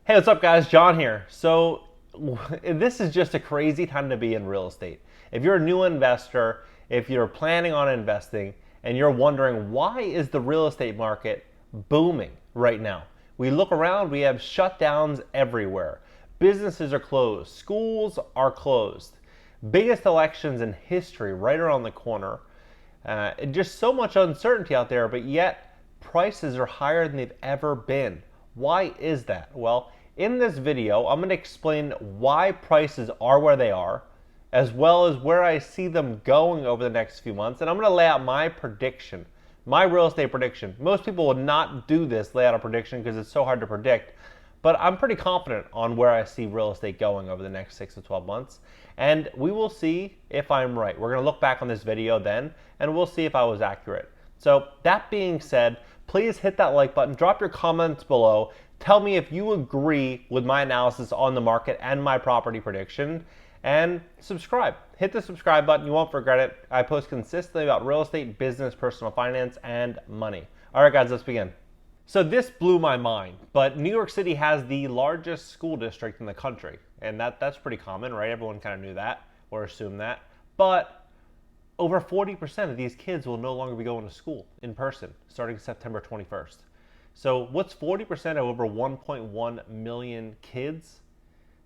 Hey, what's up, guys? John here. So, this is just a crazy time to be in real estate. If you're a new investor, if you're planning on investing, and you're wondering why is the real estate market booming right now? We look around, we have shutdowns everywhere. Businesses are closed, schools are closed. Biggest elections in history right around the corner. Just so much uncertainty out there, but yet prices are higher than they've ever been. Why is that? Well, in this video, I'm going to explain why prices are where they are, as well as where I see them going over the next few months. And I'm going to lay out my prediction, my real estate prediction. Most people would not do this, lay out a prediction, because it's so hard to predict. But I'm pretty confident on where I see real estate going over the next 6 to 12 months. And we will see if I'm right. We're going to look back on this video then, and we'll see if I was accurate. So that being said, please hit that like button, drop your comments below. Tell me if you agree with my analysis on the market and my property prediction, and subscribe. Hit the subscribe button. You won't regret it. I post consistently about real estate, business, personal finance, and money. All right, guys, let's begin. So this blew my mind, but New York City has the largest school district in the country, and that's pretty common, right? Everyone kind of knew that or assumed that. But over 40% of these kids will no longer be going to school in person starting September 21st. So what's 40% of over 1.1 million kids?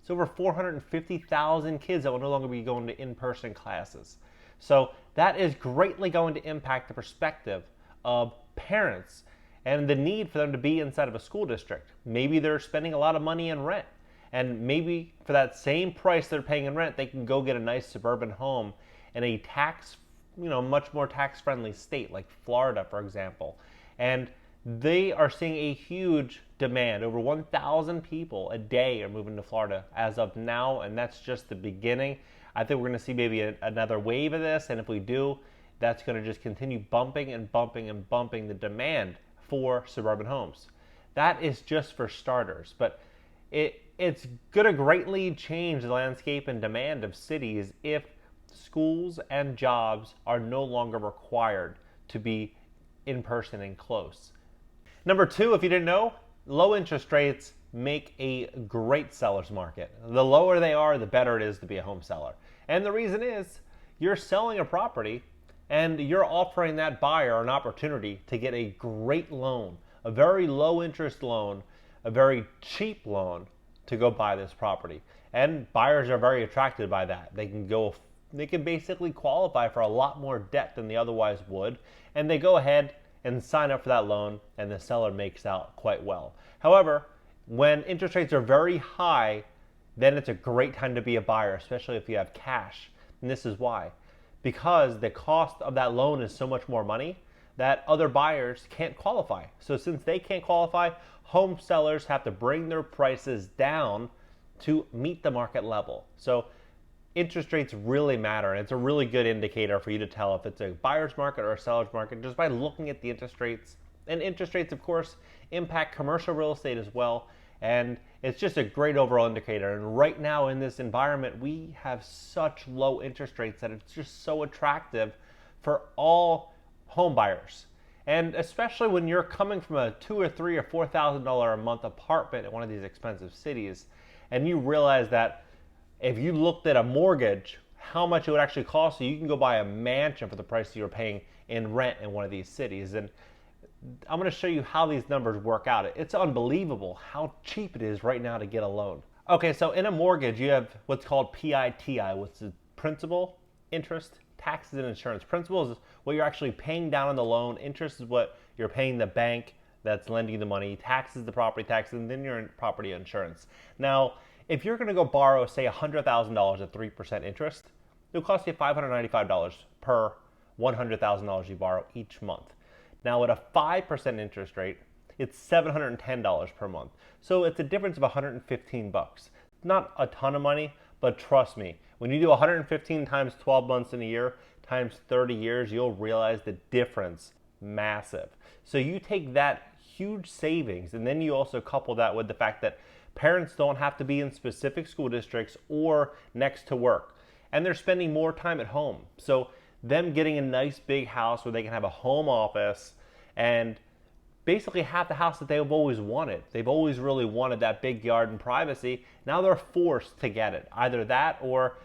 It's over 450,000 kids that will no longer be going to in-person classes. So that is greatly going to impact the perspective of parents and the need for them to be inside of a school district. Maybe they're spending a lot of money in rent, and maybe for that same price they're paying in rent, they can go get a nice suburban home in a much more tax-friendly state like Florida, for example. And they are seeing a huge demand. Over 1,000 people a day are moving to Florida as of now, and that's just the beginning. I think we're going to see maybe another wave of this, and if we do, that's going to just continue bumping and bumping and bumping the demand for suburban homes. That is just for starters, but it's going to greatly change the landscape and demand of cities if schools and jobs are no longer required to be in person and close. Number two, if you didn't know, low interest rates make a great seller's market. The lower they are, the better it is to be a home seller. And the reason is you're selling a property and you're offering that buyer an opportunity to get a great loan, a very low interest loan, a very cheap loan to go buy this property. And buyers are very attracted by that. They can basically qualify for a lot more debt than they otherwise would, and they go ahead and sign up for that loan, and the seller makes out quite well. However, when interest rates are very high, then it's a great time to be a buyer, especially if you have cash. And this is why. Because the cost of that loan is so much more money that other buyers can't qualify. So since they can't qualify, home sellers have to bring their prices down to meet the market level. So interest rates really matter, and it's a really good indicator for you to tell if it's a buyer's market or a seller's market just by looking at the interest rates. And interest rates, of course, impact commercial real estate as well, and it's just a great overall indicator. And right now in this environment, we have such low interest rates that it's just so attractive for all home buyers. And especially when you're coming from a $2,000 or $3,000 or $4,000 a month apartment in one of these expensive cities, and you realize that if you looked at a mortgage, how much it would actually cost you can go buy a mansion for the price you're paying in rent in one of these cities. And I'm going to show you how these numbers work out. It's unbelievable how cheap it is right now to get a loan. Okay, so in a mortgage, you have what's called PITI, which is principal, interest, taxes, and insurance. Principal is what you're actually paying down on the loan. Interest is what you're paying the bank that's lending you the money. Taxes, the property taxes, and then your property insurance. Now, if you're going to go borrow, say, $100,000 at 3% interest, it'll cost you $595 per $100,000 you borrow each month. Now, at a 5% interest rate, it's $710 per month. So it's a difference of $115. Not a ton of money, but trust me, when you do 115 times 12 months in a year times 30 years, you'll realize the difference massive. So you take that huge savings, and then you also couple that with the fact that parents don't have to be in specific school districts or next to work, and they're spending more time at home. So them getting a nice big house where they can have a home office and basically have the house that they've always wanted. They've always really wanted that big yard and privacy. Now they're forced to get it. Either that or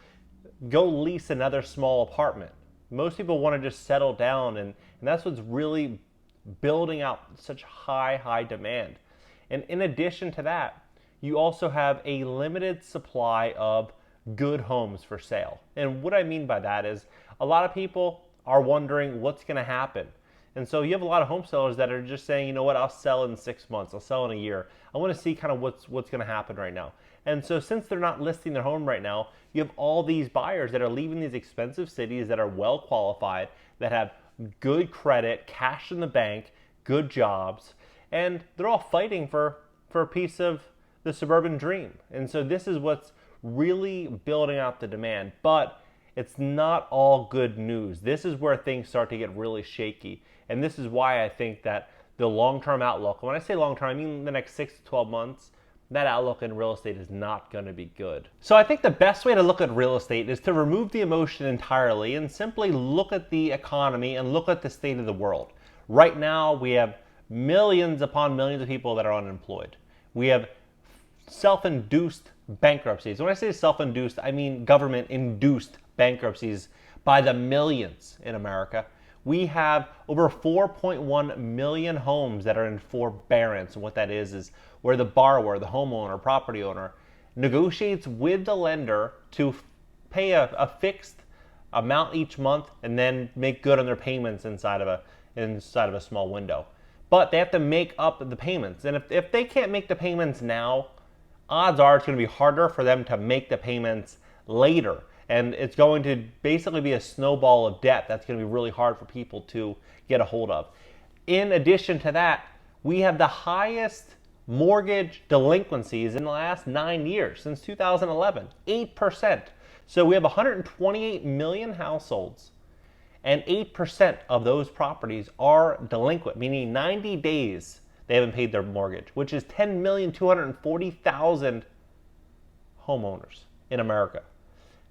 go lease another small apartment. Most people want to just settle down, and that's what's really building out such high demand. And in addition to that, you also have a limited supply of good homes for sale. And what I mean by that is a lot of people are wondering what's going to happen. And so you have a lot of home sellers that are just saying, you know what, I'll sell in 6 months, I'll sell in a year. I want to see kind of what's going to happen right now. And so since they're not listing their home right now, you have all these buyers that are leaving these expensive cities that are well qualified, that have good credit, cash in the bank, good jobs, and they're all fighting for a piece of the suburban dream. And so this is what's really building out the demand. But it's not all good news. This is where things start to get really shaky. And this is why I think that the long-term outlook, when I say long-term, I mean the next 6 to 12 months, that outlook in real estate is not going to be good. So I think the best way to look at real estate is to remove the emotion entirely and simply look at the economy and look at the state of the world. Right now, we have millions upon millions of people that are unemployed. We have self-induced bankruptcies. When I say self-induced, I mean government-induced bankruptcies by the millions in America. We have over 4.1 million homes that are in forbearance. And what that is where the borrower, the homeowner, property owner, negotiates with the lender to pay a fixed amount each month and then make good on their payments inside of a small window. But they have to make up the payments. And if they can't make the payments now, odds are it's going to be harder for them to make the payments later. And it's going to basically be a snowball of debt that's going to be really hard for people to get a hold of. In addition to that, we have the highest mortgage delinquencies in the last 9 years, since 2011, 8%. So we have 128 million households, and 8% of those properties are delinquent, meaning 90 days they haven't paid their mortgage, which is 10,240,000 homeowners in America.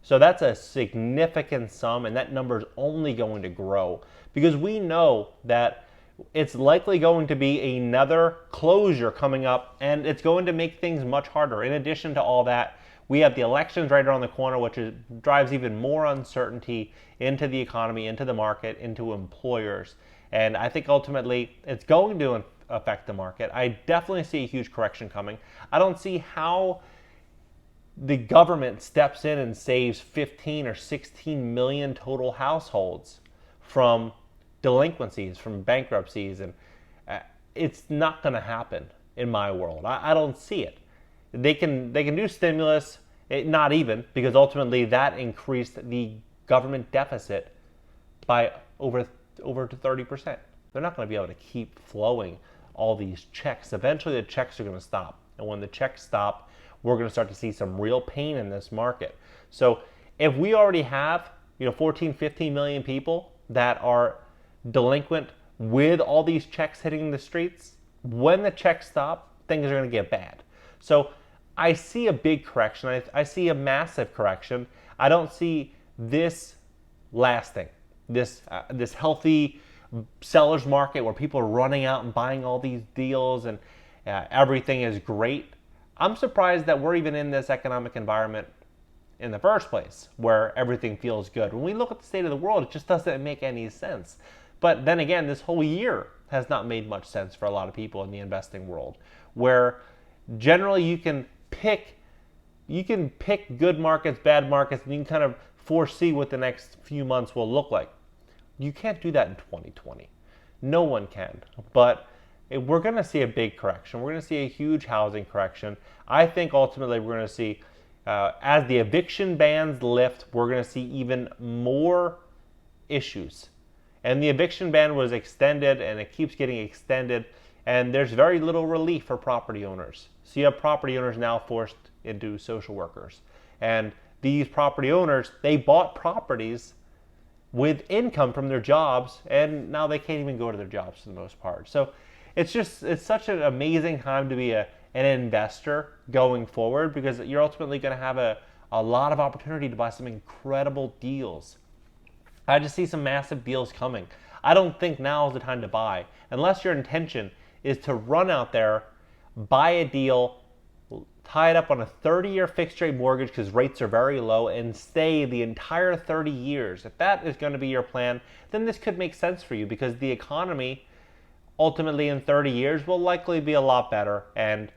So that's a significant sum, and that number is only going to grow because we know that it's likely going to be another closure coming up, and it's going to make things much harder. In addition to all that, we have the elections right around the corner, which drives even more uncertainty into the economy, into the market, into employers. And I think ultimately it's going to affect the market. I definitely see a huge correction coming. I don't see how the government steps in and saves 15 or 16 million total households from delinquencies, from bankruptcies, and it's not going to happen in my world. I don't see it. They can do stimulus, not even, because ultimately that increased the government deficit by over to 30%. They're not going to be able to keep flowing all these checks. Eventually the checks are going to stop. And when the checks stop, we're going to start to see some real pain in this market. So if we already have 14, 15 million people that are delinquent with all these checks hitting the streets, when the checks stop, things are going to get bad. So I see a big correction. I see a massive correction. I don't see this lasting, this healthy seller's market where people are running out and buying all these deals and everything is great. I'm surprised that we're even in this economic environment in the first place where everything feels good. When we look at the state of the world, it just doesn't make any sense. But then again, this whole year has not made much sense for a lot of people in the investing world, where generally you can pick good markets, bad markets, and you can kind of foresee what the next few months will look like. You can't do that in 2020. No one can. But we're going to see a big correction. We're going to see a huge housing correction. I think ultimately we're going to see, as the eviction bans lift, we're going to see even more issues. And the eviction ban was extended, and it keeps getting extended, and there's very little relief for property owners. So you have property owners now forced into social workers. And these property owners, they bought properties with income from their jobs, and now they can't even go to their jobs for the most part. So it's such an amazing time to be an investor going forward, because you're ultimately going to have a lot of opportunity to buy some incredible deals. I just see some massive deals coming. I don't think now is the time to buy unless your intention is to run out there, buy a deal, tie it up on a 30-year fixed rate mortgage because rates are very low, and stay the entire 30 years. If that is going to be your plan, then this could make sense for you because the economy ultimately in 30 years will likely be a lot better, and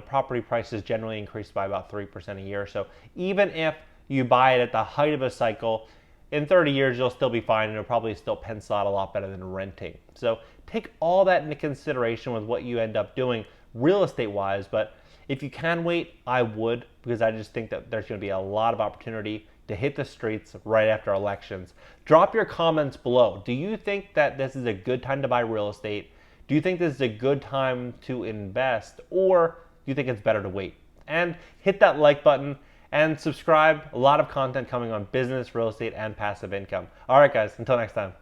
property prices generally increase by about 3% a year. So even if you buy it at the height of a cycle, in 30 years you'll still be fine, and it'll probably still pencil out a lot better than renting. So take all that into consideration with what you end up doing real estate wise. But if you can wait, I would, because I just think that there's going to be a lot of opportunity to hit the streets right after elections. Drop your comments below. Do you think that this is a good time to buy real estate? Do you think this is a good time to invest, or do you think it's better to wait? And hit that like button and subscribe. A lot of content coming on business, real estate, and passive income. All right, guys, until next time.